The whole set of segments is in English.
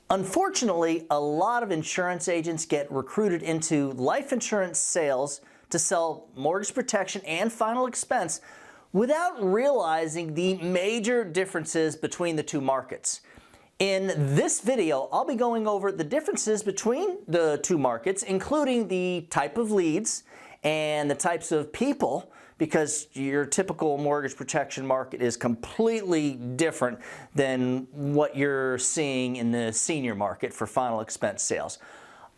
Unfortunately, a lot of insurance agents get recruited into life insurance sales to sell mortgage protection and final expense without realizing the major differences between the two markets. In this video, I'll be going over the differences between the two markets, including the type of leads and the types of people, because your typical mortgage protection market is completely different than what you're seeing in the senior market for final expense sales.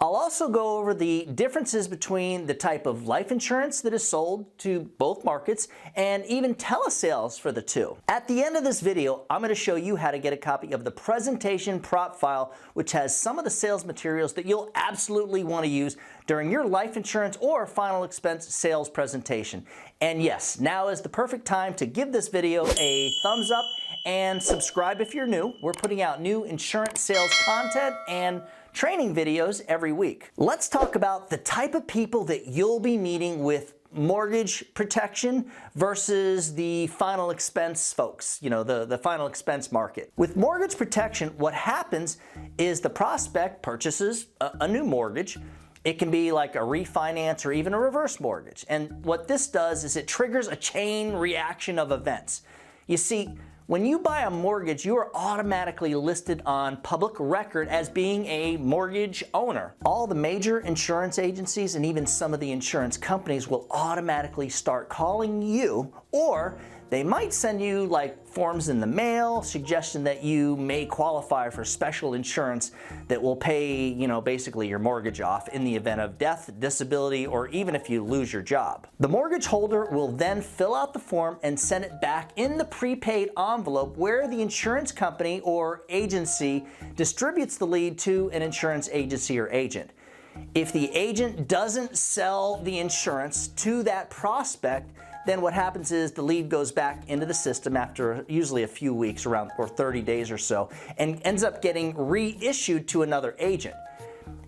I'll also go over the differences between the type of life insurance that is sold to both markets and even telesales for the two. At the end of this video, I'm going to show you how to get a copy of the presentation prop file, which has some of the sales materials that you'll absolutely want to use during your life insurance or final expense sales presentation. And yes, now is the perfect time to give this video a thumbs up and subscribe if you're new. We're putting out new insurance sales content and training videos every week. Let's talk about the type of people that you'll be meeting with mortgage protection versus the final expense folks, the final expense market. With mortgage protection, what happens is the prospect purchases a new mortgage. It can be like a refinance or even a reverse mortgage. And what this does is it triggers a chain reaction of events. You see, when you buy a mortgage, you are automatically listed on public record as being a mortgage owner. All the major insurance agencies and even some of the insurance companies will automatically start calling you, or they might send you like forms in the mail, suggesting that you may qualify for special insurance that will pay, basically your mortgage off in the event of death, disability, or even if you lose your job. The mortgage holder will then fill out the form and send it back in the prepaid envelope where the insurance company or agency distributes the lead to an insurance agency or agent. If the agent doesn't sell the insurance to that prospect, then what happens is the lead goes back into the system after usually a few weeks, around or 30 days or so, and ends up getting reissued to another agent.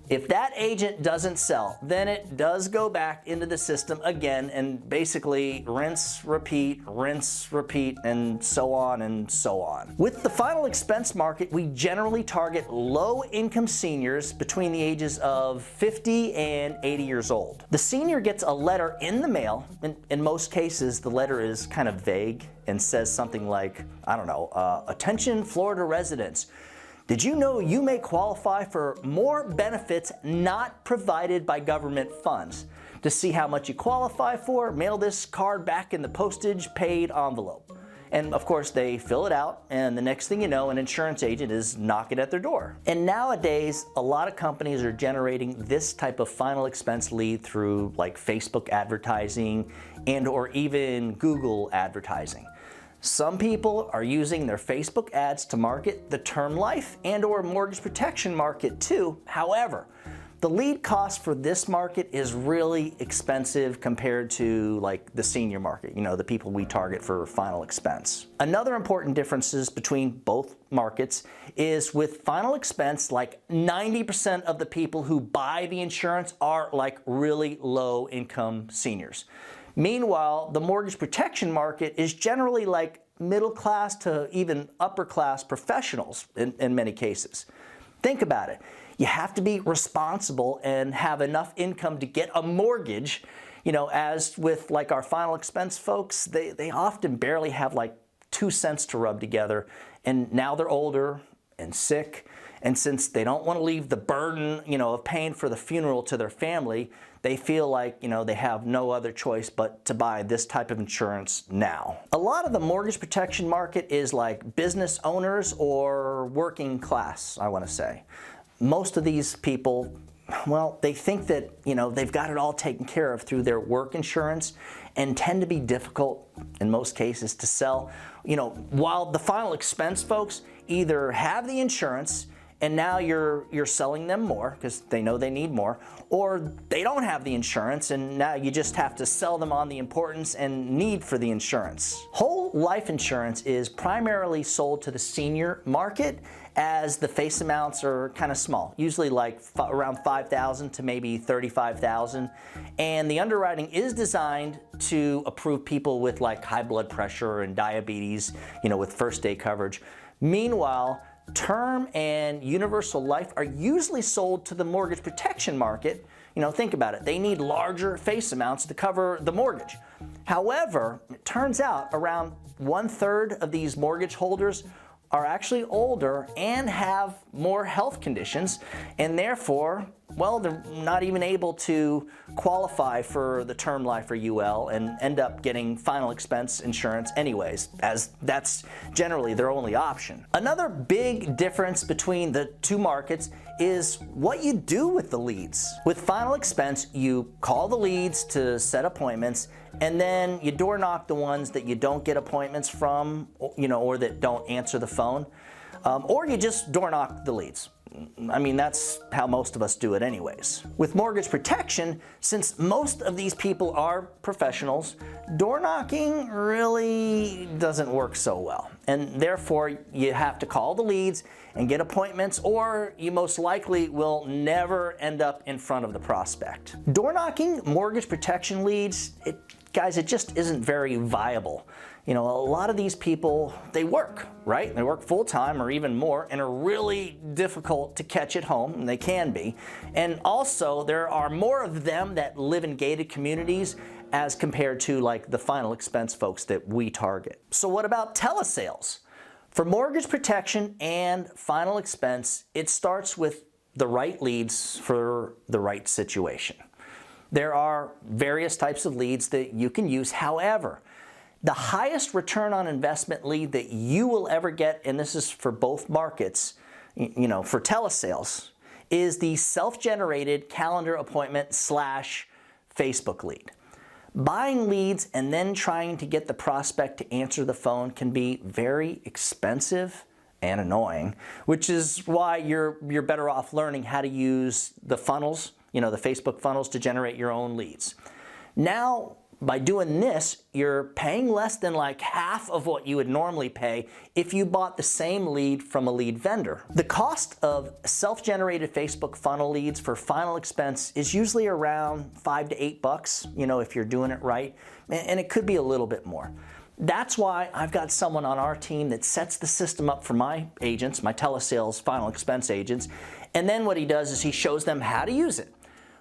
If that agent doesn't sell, then it does go back into the system again and basically rinse, repeat, and so on and so on. With the final expense market, we generally target low-income seniors between the ages of 50 and 80 years old. The senior gets a letter in the mail. In most cases, the letter is kind of vague and says something like, attention Florida residents. Did you know you may qualify for more benefits not provided by government funds? To see how much you qualify for, mail this card back in the postage paid envelope. And of course they fill it out, and the next thing you know, an insurance agent is knocking at their door. And nowadays, a lot of companies are generating this type of final expense lead through like Facebook advertising and or even Google advertising. Some people are using their Facebook ads to market the term life and or mortgage protection market too. However, the lead cost for this market is really expensive compared to like the senior market, the people we target for final expense. Another important differences between both markets is with final expense, like 90% of the people who buy the insurance are like really low income seniors. Meanwhile, the mortgage protection market is generally like middle class to even upper class professionals in many cases. Think about it. You have to be responsible and have enough income to get a mortgage. As with like our final expense folks, they often barely have like 2 cents to rub together, and now they're older and sick. And since they don't want to leave the burden, of paying for the funeral to their family, they feel like, they have no other choice but to buy this type of insurance now. A lot of the mortgage protection market is like business owners or working class, I want to say. Most of these people, well, they think that, they've got it all taken care of through their work insurance and tend to be difficult in most cases to sell. While the final expense folks either have the insurance and now you're selling them more because they know they need more, or they don't have the insurance and now you just have to sell them on the importance and need for the insurance. Whole life insurance is primarily sold to the senior market, as the face amounts are kind of small, usually like around $5,000 to maybe $35,000, and the underwriting is designed to approve people with like high blood pressure and diabetes, with first day coverage. Meanwhile, term and universal life are usually sold to the mortgage protection market. You know, think about it. They need larger face amounts to cover the mortgage. However, it turns out around 1/3 of these mortgage holders are actually older and have more health conditions, and therefore, well, they're not even able to qualify for the term life or UL and end up getting final expense insurance anyways, as that's generally their only option. Another big difference between the two markets is what you do with the leads. With final expense, you call the leads to set appointments, and then you door knock the ones that you don't get appointments from, you know, or that don't answer the phone, or you just door knock the leads. I mean, that's how most of us do it anyways. With mortgage protection, since most of these people are professionals, door knocking really doesn't work so well. And therefore, you have to call the leads and get appointments, or you most likely will never end up in front of the prospect. Door knocking mortgage protection leads, guys, it just isn't very viable. You know, a lot of these people, they work, right? They work full time or even more and are really difficult to catch at home, and they can be. And also, there are more of them that live in gated communities as compared to like the final expense folks that we target. So what about telesales? For mortgage protection and final expense, it starts with the right leads for the right situation. There are various types of leads that you can use. However, the highest return on investment lead that you will ever get, and this is for both markets, you know, for telesales, is the self-generated calendar appointment / Facebook lead. Buying leads and then trying to get the prospect to answer the phone can be very expensive and annoying, which is why you're better off learning how to use the funnels, you know, the Facebook funnels to generate your own leads. Now, by doing this, you're paying less than like half of what you would normally pay if you bought the same lead from a lead vendor. The cost of self-generated Facebook funnel leads for final expense is usually around $5 to $8, you know, if you're doing it right, and it could be a little bit more. That's why I've got someone on our team that sets the system up for my agents, my telesales final expense agents, and then what he does is he shows them how to use it.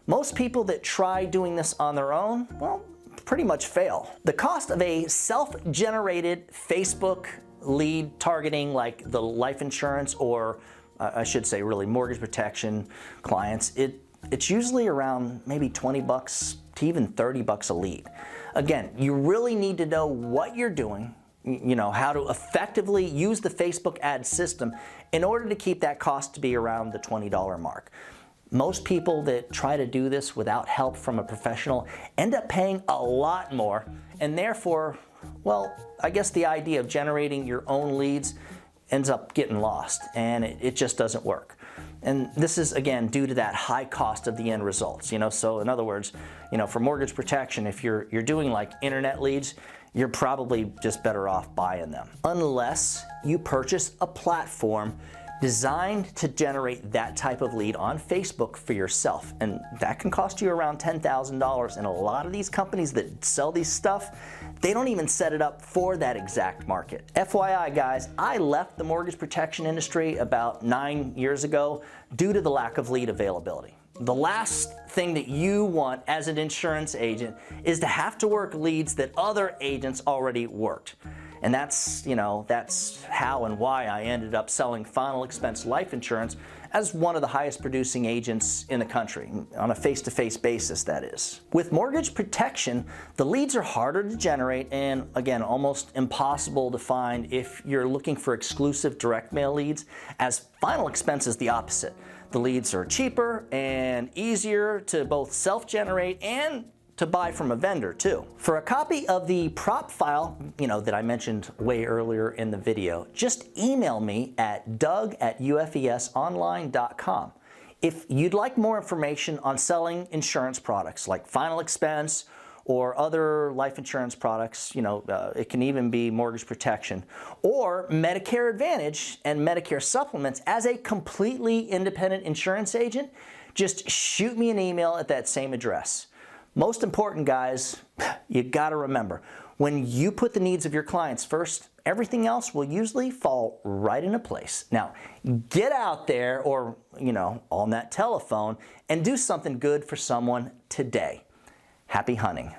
Most people that try doing this on their own, well, pretty much fail. The cost of a self-generated Facebook lead targeting like the life insurance or I should say really mortgage protection clients, it's usually around maybe $20 to even $30 a lead. Again, you really need to know what you're doing, you know, how to effectively use the Facebook ad system in order to keep that cost to be around the $20 mark. Most people that try to do this without help from a professional end up paying a lot more, and therefore, well, I guess the idea of generating your own leads ends up getting lost, and it just doesn't work. And this is, again, due to that high cost of the end results, you know. So in other words, you know, for mortgage protection, if you're doing like internet leads, you're probably just better off buying them. Unless you purchase a platform designed to generate that type of lead on Facebook for yourself. And that can cost you around $10,000. And a lot of these companies that sell these stuff, they don't even set it up for that exact market. FYI guys, I left the mortgage protection industry about 9 years ago due to the lack of lead availability. The last thing that you want as an insurance agent is to have to work leads that other agents already worked. And that's, you know, that's how and why I ended up selling final expense life insurance as one of the highest producing agents in the country, on a face-to-face basis, that is. With mortgage protection, the leads are harder to generate and, again, almost impossible to find if you're looking for exclusive direct mail leads, as final expense is the opposite. The leads are cheaper and easier to both self-generate and to buy from a vendor too. For a copy of the prop file, you know, that I mentioned way earlier in the video, just email me at doug@ufesonline.com. If you'd like more information on selling insurance products like final expense or other life insurance products, you know, it can even be mortgage protection, or Medicare Advantage and Medicare supplements as a completely independent insurance agent, just shoot me an email at that same address. Most important, guys, you gotta remember, When you put the needs of your clients first, everything else will usually fall right into place. Now, get out there or, on that telephone and do something good for someone today. Happy hunting.